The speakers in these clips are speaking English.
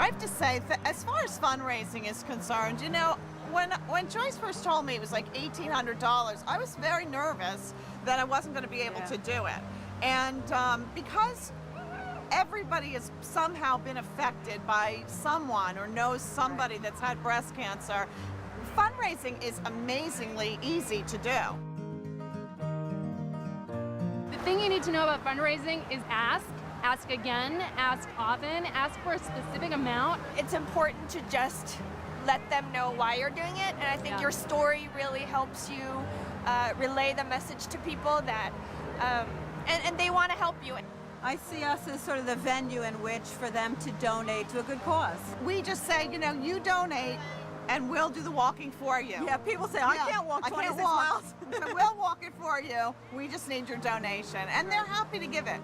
I have to say, as far as fundraising is concerned, you know, when Joyce first told me it was like $1,800, I was very nervous that I wasn't going to be able to do it. And because everybody has somehow been affected by someone or knows somebody that's had breast cancer, fundraising is amazingly easy to do. The thing you need to know about fundraising is ask again, ask often, ask for a specific amount. It's important to just let them know why you're doing it, and I think your story really helps you relay the message to people that, and they want to help you. I see us as sort of the venue in which for them to donate to a good cause. We just say, you know, you donate and we'll do the walking for you. Yeah, people say, I can't walk 26 miles. So we'll walk it for you. We just need your donation. And they're happy to give it.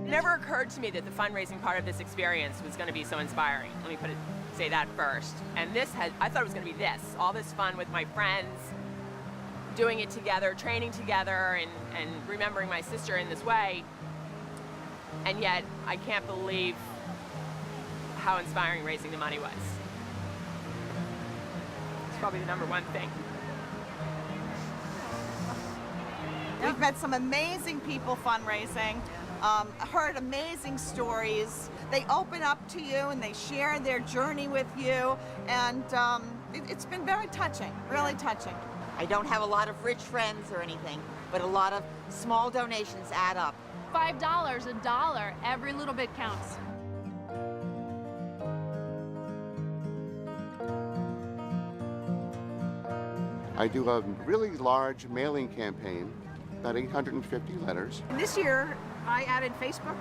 It never occurred to me that the fundraising part of this experience was going to be so inspiring. Let me say that first. And I thought it was going to be this, all this fun with my friends, doing it together, training together, and remembering my sister in this way. And yet, I can't believe how inspiring raising the money was. It's probably the number one thing. We've met some amazing people fundraising, heard amazing stories. They open up to you and they share their journey with you, and it's been very touching, really touching. I don't have a lot of rich friends or anything, but a lot of small donations add up. $5, $1, every little bit counts. I do a really large mailing campaign, about 850 letters. This year, I added Facebook.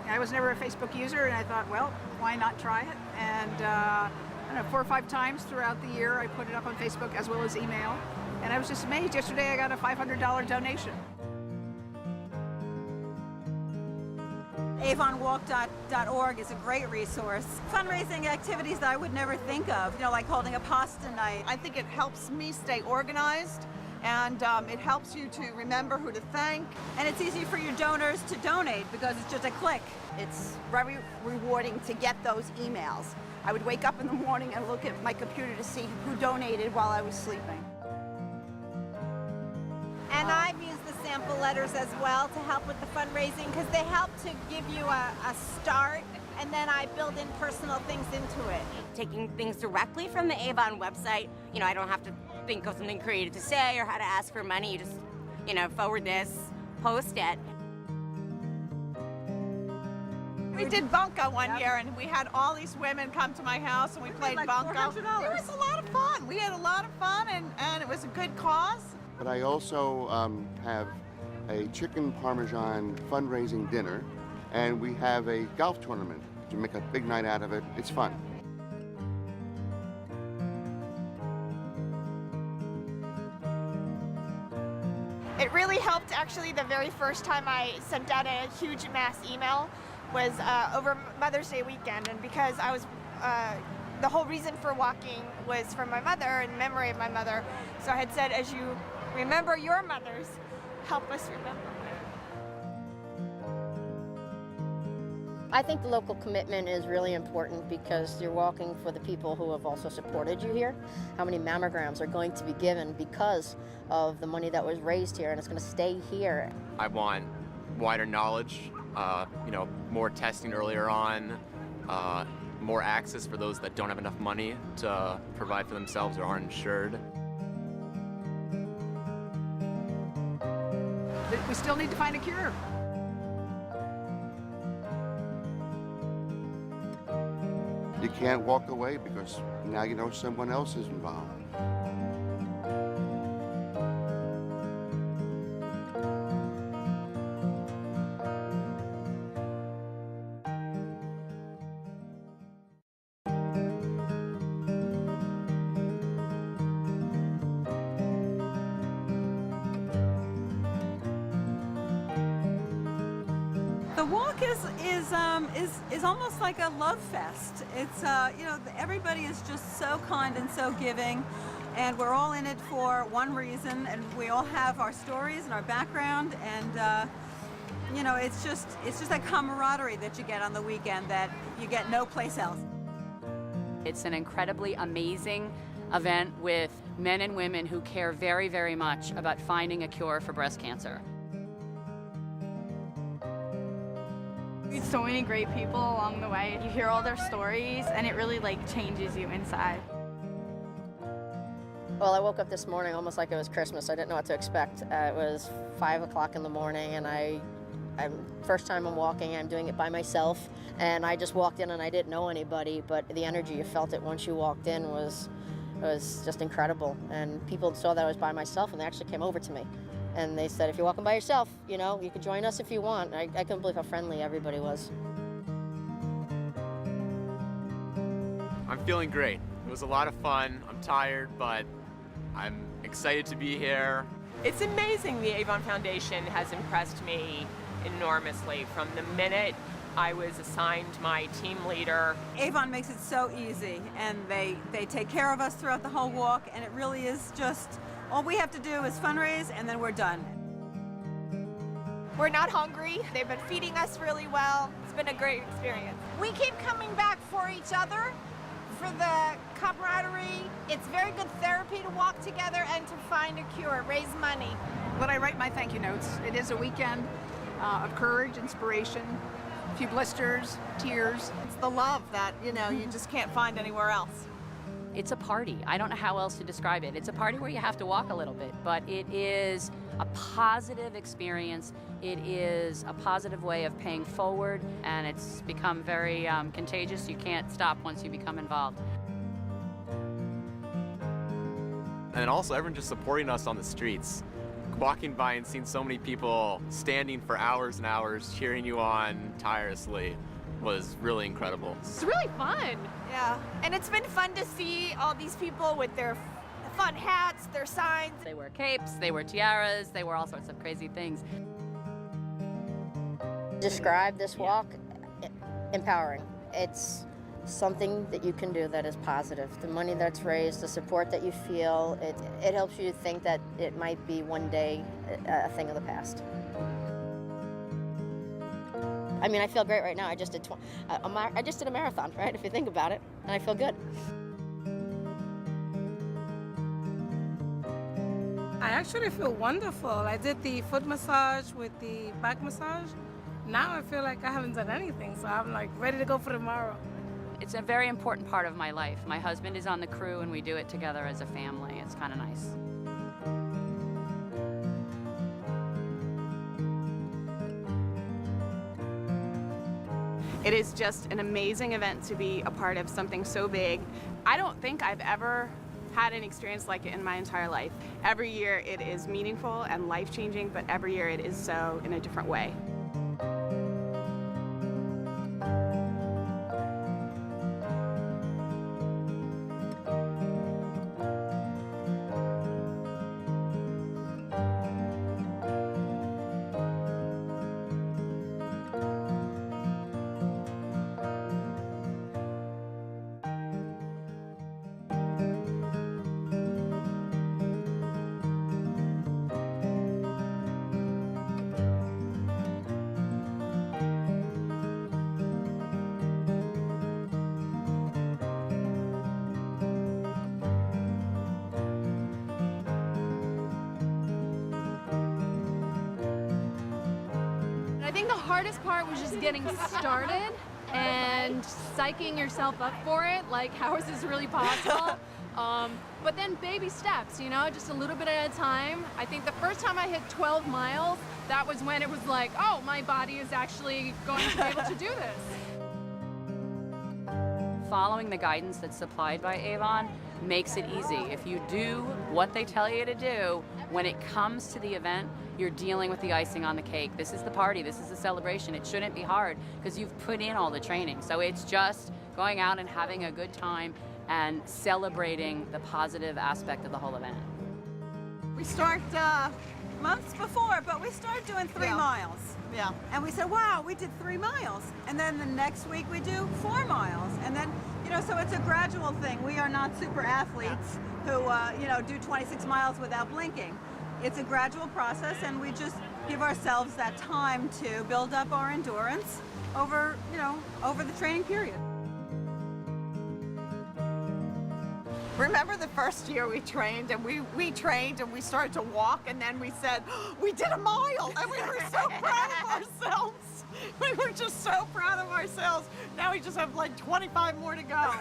I was never a Facebook user, and I thought, well, why not try it? And I don't know, 4 or 5 times throughout the year, I put it up on Facebook as well as email. And I was just amazed. Yesterday, I got a $500 donation. AvonWalk.org is a great resource. Fundraising activities that I would never think of, you know, like holding a pasta night. I think it helps me stay organized, and it helps you to remember who to thank. And it's easy for your donors to donate because it's just a click. It's very rewarding to get those emails. I would wake up in the morning and look at my computer to see who donated while I was sleeping. And I've used the sample letters as well to help with the fundraising because they help to give you a start, and then I build in personal things into it. Taking things directly from the Avon website, you know, I don't have to think of something creative to say or how to ask for money. You just, you know, forward this, post it. We did bunco one year, and we had all these women come to my house, and we played like bunco. $400. It was a lot of fun. We had a lot of fun, and it was a good cause. But I also have a chicken parmesan fundraising dinner, and we have a golf tournament to make a big night out of it. It's fun. It really helped, actually, the very first time I sent out a huge mass email was over Mother's Day weekend, and because I was, the whole reason for walking was for my mother, in memory of my mother, so I had said, as you remember your mothers, help us remember. I think the local commitment is really important because you're walking for the people who have also supported you here. How many mammograms are going to be given because of the money that was raised here, and it's going to stay here. I want wider knowledge, you know, more testing earlier on, more access for those that don't have enough money to provide for themselves or aren't insured. We still need to find a cure. You can't walk away because now you know someone else is involved. The walk is almost like a love fest. It's you know, everybody is just so kind and so giving, and we're all in it for one reason, and we all have our stories and our background, and You know, it's just that camaraderie that you get on the weekend that you get no place else. It's an incredibly amazing event with men and women who care very, very much about finding a cure for breast cancer. Meet so many great people along the way. You hear all their stories and it really changes you inside. Well, I woke up this morning almost like it was Christmas. I didn't know what to expect. It was 5 o'clock in the morning, and first time I'm walking, I'm doing it by myself, and I just walked in and I didn't know anybody, but the energy, you felt it once you walked in was just incredible. And people saw that I was by myself, and they actually came over to me. And they said, if you're walking by yourself, you know, you could join us if you want. I couldn't believe how friendly everybody was. I'm feeling great. It was a lot of fun. I'm tired, but I'm excited to be here. It's amazing the Avon Foundation has impressed me enormously from the minute I was assigned my team leader. Avon makes it so easy, and they take care of us throughout the whole walk, and it really is just, all we have to do is fundraise, and then we're done. We're not hungry. They've been feeding us really well. It's been a great experience. We keep coming back for each other, for the camaraderie. It's very good therapy to walk together and to find a cure, raise money. When I write my thank you notes, it is a weekend of courage, inspiration, a few blisters, tears. It's the love that, you know, you just can't find anywhere else. It's a party. I don't know how else to describe it. It's a party where you have to walk a little bit, but it is a positive experience. It is a positive way of paying forward, and it's become very contagious. You can't stop once you become involved. And also everyone just supporting us on the streets. Walking by and seeing so many people standing for hours and hours cheering you on tirelessly was really incredible. It's really fun. Yeah, and it's been fun to see all these people with their fun hats, their signs. They wear capes, they wear tiaras, they wear all sorts of crazy things. Describe this walk, empowering. It's something that you can do that is positive. The money that's raised, the support that you feel, it helps you think that it might be one day a thing of the past. I mean, I feel great right now. I just did a marathon, right? If you think about it, and I feel good. I actually feel wonderful. I did the foot massage with the back massage. Now I feel like I haven't done anything, so I'm like ready to go for tomorrow. It's a very important part of my life. My husband is on the crew, and we do it together as a family. It's kind of nice. It is just an amazing event to be a part of something so big. I don't think I've ever had an experience like it in my entire life. Every year it is meaningful and life-changing, but every year it is so in a different way. I think the hardest part was just getting started and psyching yourself up for it, like how is this really possible? But then baby steps, you know, just a little bit at a time. I think the first time I hit 12 miles, that was when it was like, oh, my body is actually going to be able to do this. Following the guidance that's supplied by Avon makes it easy. If you do what they tell you to do, when it comes to the event, you're dealing with the icing on the cake. This is the party, this is the celebration. It shouldn't be hard because you've put in all the training. So it's just going out and having a good time and celebrating the positive aspect of the whole event. We start months before, but we started doing 3 miles. Yeah. And we said, wow, we did 3 miles. And then the next week we do 4 miles. And then, you know, so it's a gradual thing. We are not super athletes who, you know, do 26 miles without blinking. It's a gradual process, and we just, give ourselves that time to build up our endurance over, over the training period. Remember the first year we trained and we trained and we started to walk and then we said, we did a mile and we were so proud of ourselves. We were just so proud of ourselves. Now we just have like 25 more to go.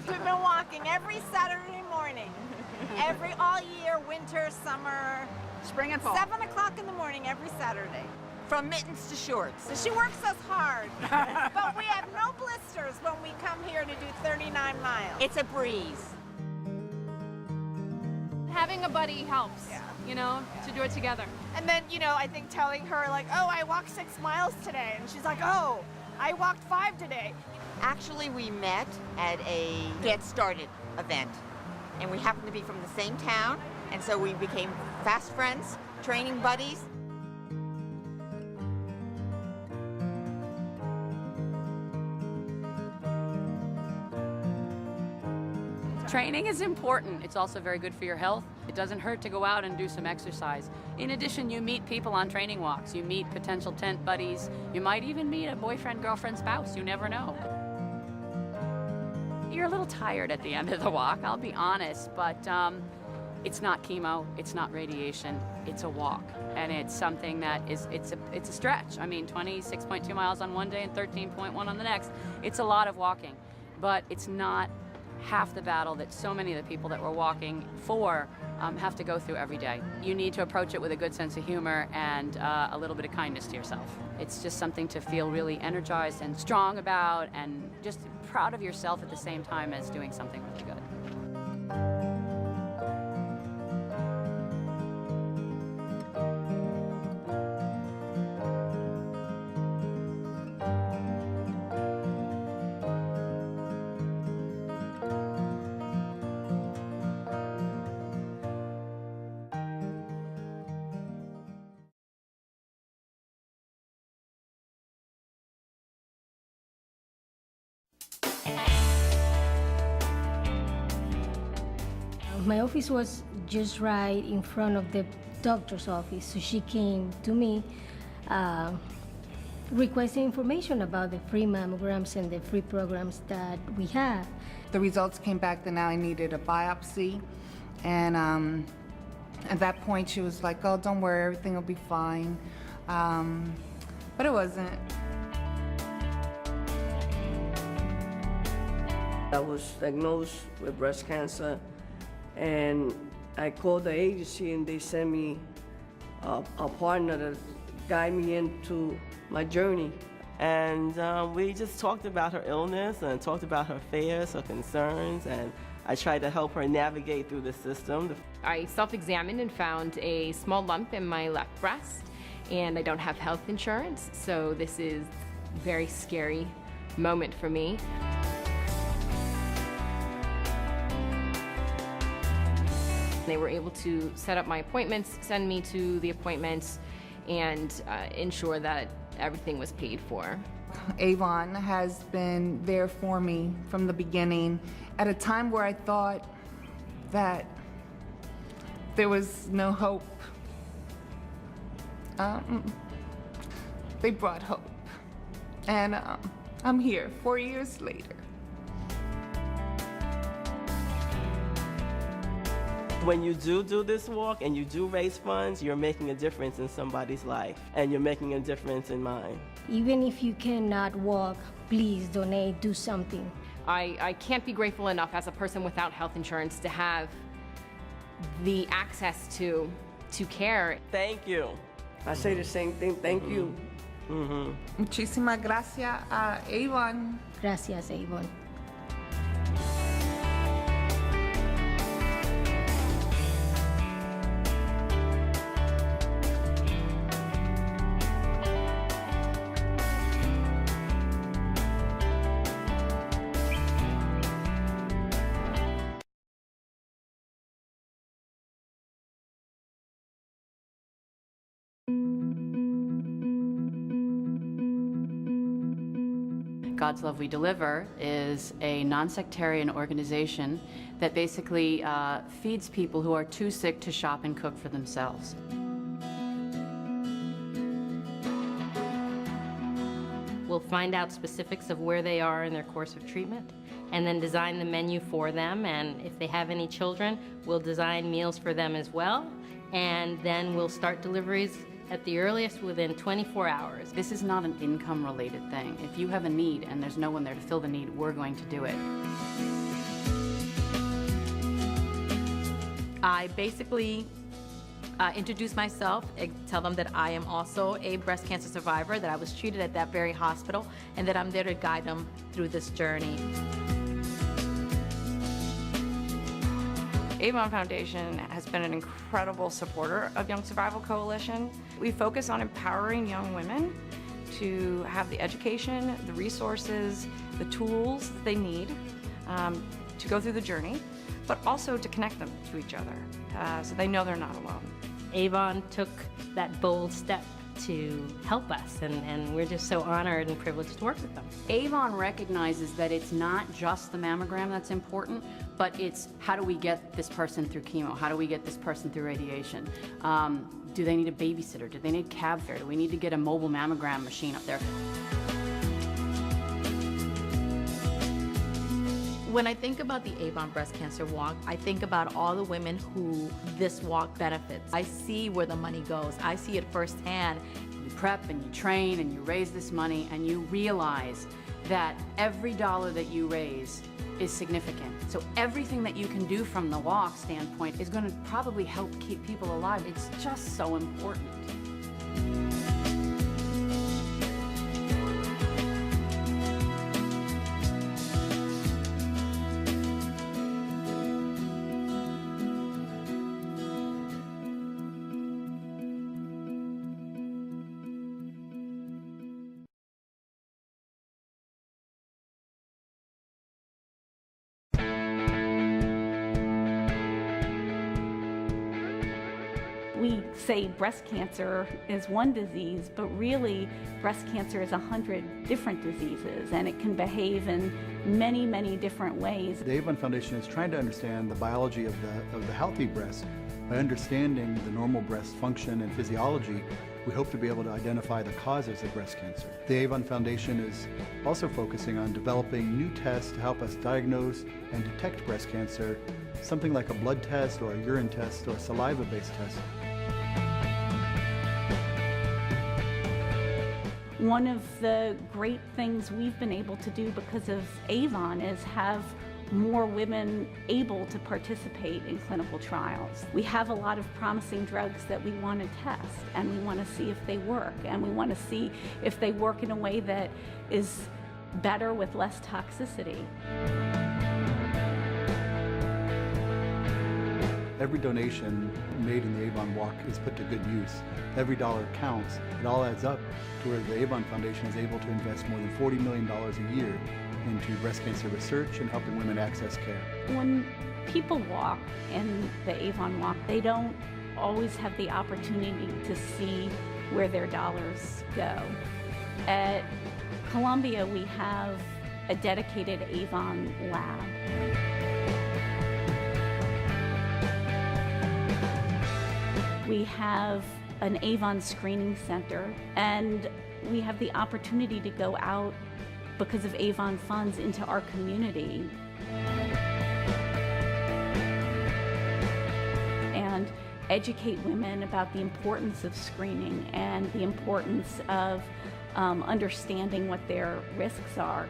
We've been walking every Saturday morning, all year, winter, summer, spring and fall. 7 o'clock in the morning every Saturday. From mittens to shorts. So she works us hard, but we have no blisters when we come here to do 39 miles. It's a breeze. Having a buddy helps, to do it together. And then, I think telling her like, oh, I walked 6 miles today. And she's like, oh, I walked 5 today. Actually, we met at a Get Started event. And we happened to be from the same town. And so we became fast friends, training buddies. Training is important. It's also very good for your health. It doesn't hurt to go out and do some exercise. In addition, you meet people on training walks. You meet potential tent buddies. You might even meet a boyfriend, girlfriend, spouse. You never know. You're a little tired at the end of the walk, I'll be honest, but it's not chemo, it's not radiation, it's a walk. And it's something that it's a stretch. I mean, 26.2 miles on one day and 13.1 on the next. It's a lot of walking, but it's not half the battle that so many of the people that we're walking for have to go through every day. You need to approach it with a good sense of humor and a little bit of kindness to yourself. It's just something to feel really energized and strong about and just proud of yourself at the same time as doing something really good. My office was just right in front of the doctor's office, so she came to me requesting information about the free mammograms and the free programs that we have. The results came back that now I needed a biopsy, and at that point she was like, oh, don't worry, everything will be fine, but it wasn't. I was diagnosed with breast cancer, and I called the agency and they sent me a partner to guide me into my journey. And we just talked about her illness and talked about her fears, her concerns, and I tried to help her navigate through the system. I self-examined and found a small lump in my left breast, and I don't have health insurance, so this is a very scary moment for me. They were able to set up my appointments, send me to the appointments, and ensure that everything was paid for. Avon has been there for me from the beginning at a time where I thought that there was no hope. They brought hope, and I'm here 4 years later. When you do this walk and you do raise funds, you're making a difference in somebody's life, and you're making a difference in mine. Even if you cannot walk, please donate, do something. I can't be grateful enough as a person without health insurance to have the access to care. Thank you. I say the same thing, thank you. Muchísimas gracias a Avon. Gracias, Avon. God's Love We Deliver is a non-sectarian organization that basically feeds people who are too sick to shop and cook for themselves. We'll find out specifics of where they are in their course of treatment and then design the menu for them. And if they have any children, we'll design meals for them as well. And then we'll start deliveries at the earliest within 24 hours. This is not an income-related thing. If you have a need and there's no one there to fill the need, we're going to do it. I basically introduce myself, tell them that I am also a breast cancer survivor, that I was treated at that very hospital, and that I'm there to guide them through this journey. Avon Foundation has been an incredible supporter of Young Survival Coalition. We focus on empowering young women to have the education, the resources, the tools that they need to go through the journey, but also to connect them to each other so they know they're not alone. Avon took that bold step to help us, and we're just so honored and privileged to work with them. Avon recognizes that it's not just the mammogram that's important, but it's how do we get this person through chemo? How do we get this person through radiation? Do they need a babysitter? Do they need cab fare? Do we need to get a mobile mammogram machine up there? When I think about the Avon Breast Cancer Walk, I think about all the women who this walk benefits. I see where the money goes. I see it firsthand. You prep and you train and you raise this money and you realize that every dollar that you raise is significant. So everything that you can do from the walk standpoint is going to probably help keep people alive. It's just so important. We say breast cancer is one disease, but really breast cancer is 100 different diseases, and it can behave in many, many different ways. The Avon Foundation is trying to understand the biology of the healthy breast. By understanding the normal breast function and physiology, we hope to be able to identify the causes of breast cancer. The Avon Foundation is also focusing on developing new tests to help us diagnose and detect breast cancer, something like a blood test or a urine test or a saliva-based test. One of the great things we've been able to do because of Avon is have more women able to participate in clinical trials. We have a lot of promising drugs that we want to test, and we want to see if they work, and we want to see if they work in a way that is better with less toxicity. Every donation made in the Avon Walk is put to good use. Every dollar counts. It all adds up to where the Avon Foundation is able to invest more than $40 million a year into breast cancer research and helping women access care. When people walk in the Avon Walk, they don't always have the opportunity to see where their dollars go. At Columbia, we have a dedicated Avon lab. We have an Avon screening center, and we have the opportunity to go out because of Avon funds into our community and educate women about the importance of screening and the importance of understanding what their risks are.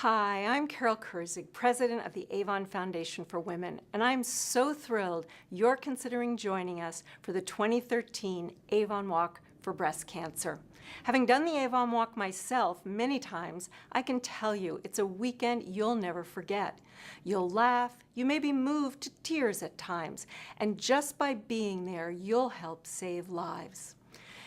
Hi, I'm Carol Kurzig, president of the Avon Foundation for Women, and I'm so thrilled you're considering joining us for the 2013 Avon Walk for breast cancer. Having done the Avon Walk myself many times, I can tell you it's a weekend you'll never forget. You'll laugh, you may be moved to tears at times, and just by being there, you'll help save lives.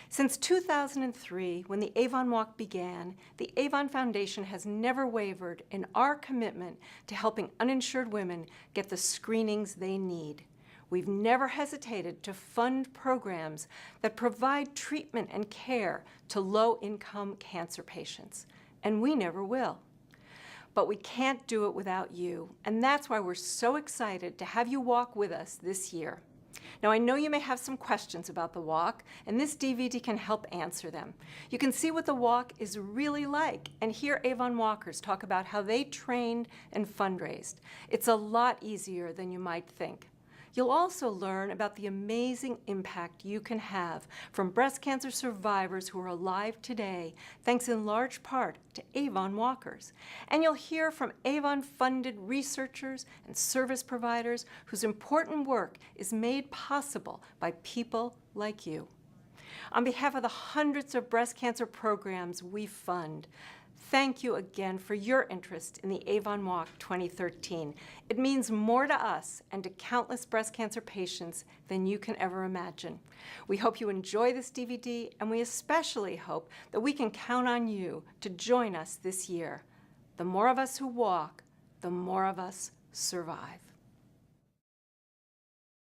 Since 2003, when the Avon Walk began, the Avon Foundation has never wavered in our commitment to helping uninsured women get the screenings they need. We've never hesitated to fund programs that provide treatment and care to low-income cancer patients, and we never will. But we can't do it without you, and that's why we're so excited to have you walk with us this year. Now, I know you may have some questions about the walk, and this DVD can help answer them. You can see what the walk is really like and hear Avon walkers talk about how they trained and fundraised. It's a lot easier than you might think. You'll also learn about the amazing impact you can have from breast cancer survivors who are alive today, thanks in large part to Avon walkers. And you'll hear from Avon-funded researchers and service providers whose important work is made possible by people like you. On behalf of the hundreds of breast cancer programs we fund, thank you again for your interest in the Avon Walk 2013. It means more to us and to countless breast cancer patients than you can ever imagine. We hope you enjoy this DVD, and we especially hope that we can count on you to join us this year. The more of us who walk, the more of us survive.